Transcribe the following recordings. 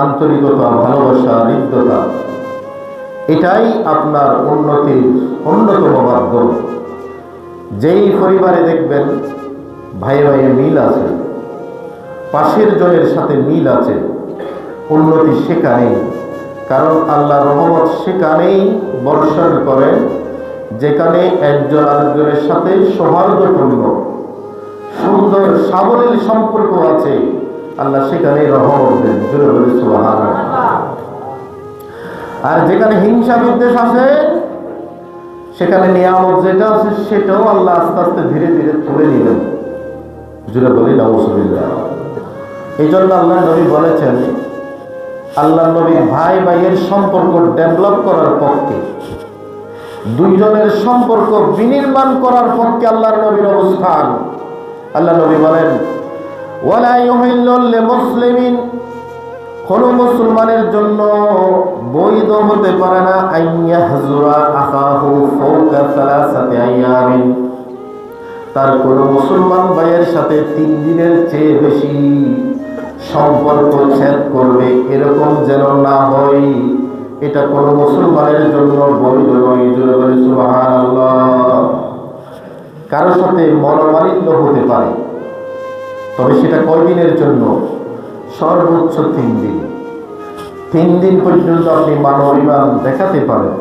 আন্তরিকতা, ভালোবাসা, হৃদ্যতা, এটাই আপনার উন্নতির অন্যতম মাধ্যম। যেই পরিবারে দেখবেন ভাই ভাইয়ে মিল আছে, পাশের জনের সাথে মিল আছে, উন্নতি সেখানেই। কারণ আল্লাহ রহমত সেখানেই বর্ষণ করেন যেখানে একজন আরেকজনের সাথে সৌহার্দ্যপূর্ণ সুন্দর সাবলীল সম্পর্ক আছে। আল্লাহ সেখানে রহমত দেন, জোরে বলে সুবহানাল্লাহ। আর যেখানে হিংসা বিদ্বেষ আছে সেখানে নিয়ামত যেটা আছে সেটাও আল্লাহ আস্তে আস্তে ধীরে ধীরে তুলে নিলেন, জোরে বলি নাউজুবিল্লাহ। এই জন্য আল্লাহ নবী বলেছেন, আল্লাহ নবী ভাই ভাইয়ের সম্পর্ক ডেভেলপ করার পক্ষে, দুইজনের সম্পর্ক বিনির্মাণ করার পক্ষে আল্লাহর নবীর অবস্থান। আল্লাহ নবী বলেন, ওয়ালা ইউহিল্লু লিমুসলিমিন, কোন মুসলমানের জন্য বৈধ হতে পারে না আইয়াহজুরা আখাহু ফাওকা সালাসাতি আইয়ামিন, তার কোন মুসলমান ভাইয়ের সাথে 3 দিনের চেয়ে বেশি সম্পর্ক ছেদ করবে, এরকম যেন না হয়। এটা কোন মুসলমানের জন্য বৈধ নয়, জোরে বলে সুবহানাল্লাহ। কারোর সাথে মনোমালিন্য হতে পারে, তবে সেটা কয়দিনের জন্য? সর্বোচ্চ 3 দিন। 3 দিন পর্যন্ত আপনি মান অভিমান দেখাতে পারেন।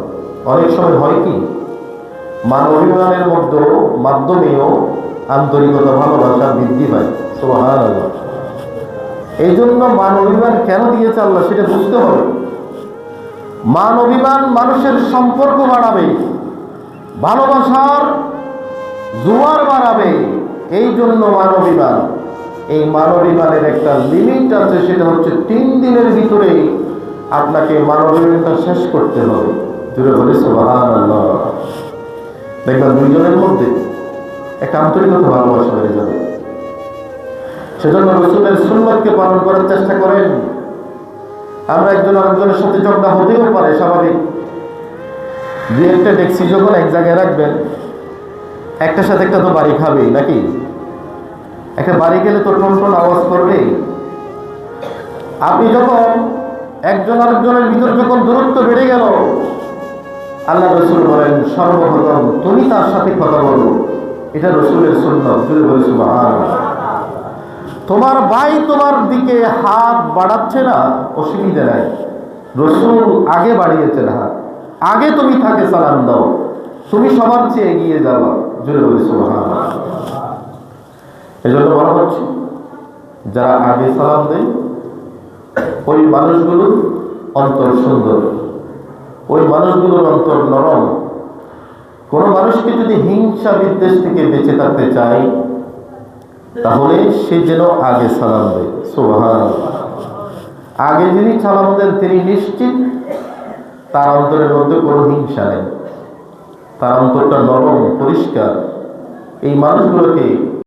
অনেক সময় হয় কি, মান অভিমানের মাধ্যমেও আন্তরিকতা, ভালোবাসা বৃদ্ধি পায়। সুবহানাল্লাহ। এই জন্য মান অভিমান কেন দিয়েছে আল্লাহ সেটা বুঝতে হবে। মান অভিমান মানুষের সম্পর্ক বাড়াবে, ভালোবাসার জোয়ার বাড়াবে। এই জন্য মান অভিমান। এই মান অভিমানের একটা লিমিট আছে, সেটা হচ্ছে 3 দিনের ভিতরে আপনাকে মান অভিমানটা শেষ করতে হবে, জুড়ে বলে সুবহানাল্লাহ। দেখবেন দুইজনের মধ্যে একটা আন্তরিকতা, ভালোবাসা হয়ে যাবে। সেজন্য রাসূলের সুন্নাতকে পালন করার চেষ্টা করেন। আমরা একজন আরেকজনের সাথে ঝগড়া হতেও পারে, স্বাভাবিক। দুই একটা ডেক্সি যখন এক জায়গায় রাখবেন, একটার সাথে একটা তো বাড়ি খাবেই নাকি? একটা বাড়ি গেলে তো টন আওয়াজ করবে। আপনি যখন একজন আরেকজনের ভিতর যখন দূরত্ব বেড়ে গেল, আল্লাহ রাসূল বলেন সর্বপ্রথম তুমি তার সাথে কথা বলো। এটা রাসূলের সুন্নাত, জোরে বলে সুবহানাল্লাহ। তোমার ভাই তোমার দিকে হাত বাড়াচ্ছে না, অসুবিধা নাই, রাসূল আগে বাড়িয়েছেন হাত, আগে তুমি তাকে সালাম দাও, তুমি সবার চেয়ে এগিয়ে যাবা, জোরে বলে সুবহানাল্লাহ। এজন্য বলা হচ্ছে যারা আগে সালাম দেয় ওই মানুষগুলোর অন্তর সুন্দর, ওই মানুষগুলোর অন্তর নরম। কোনো মানুষকে যদি হিংসা বিদ্বেষ থেকে বেঁচে থাকতে চায় তাহলে সে যেন আগে সালাম দেয়। সুবহানাল্লাহ। আগে যিনি সালাম দেন তিনি নিশ্চিত তার অন্তরের মধ্যে কোনো হিংসা নেই, তার অন্তরটা নরম, পরিষ্কার। এই মানুষগুলোকে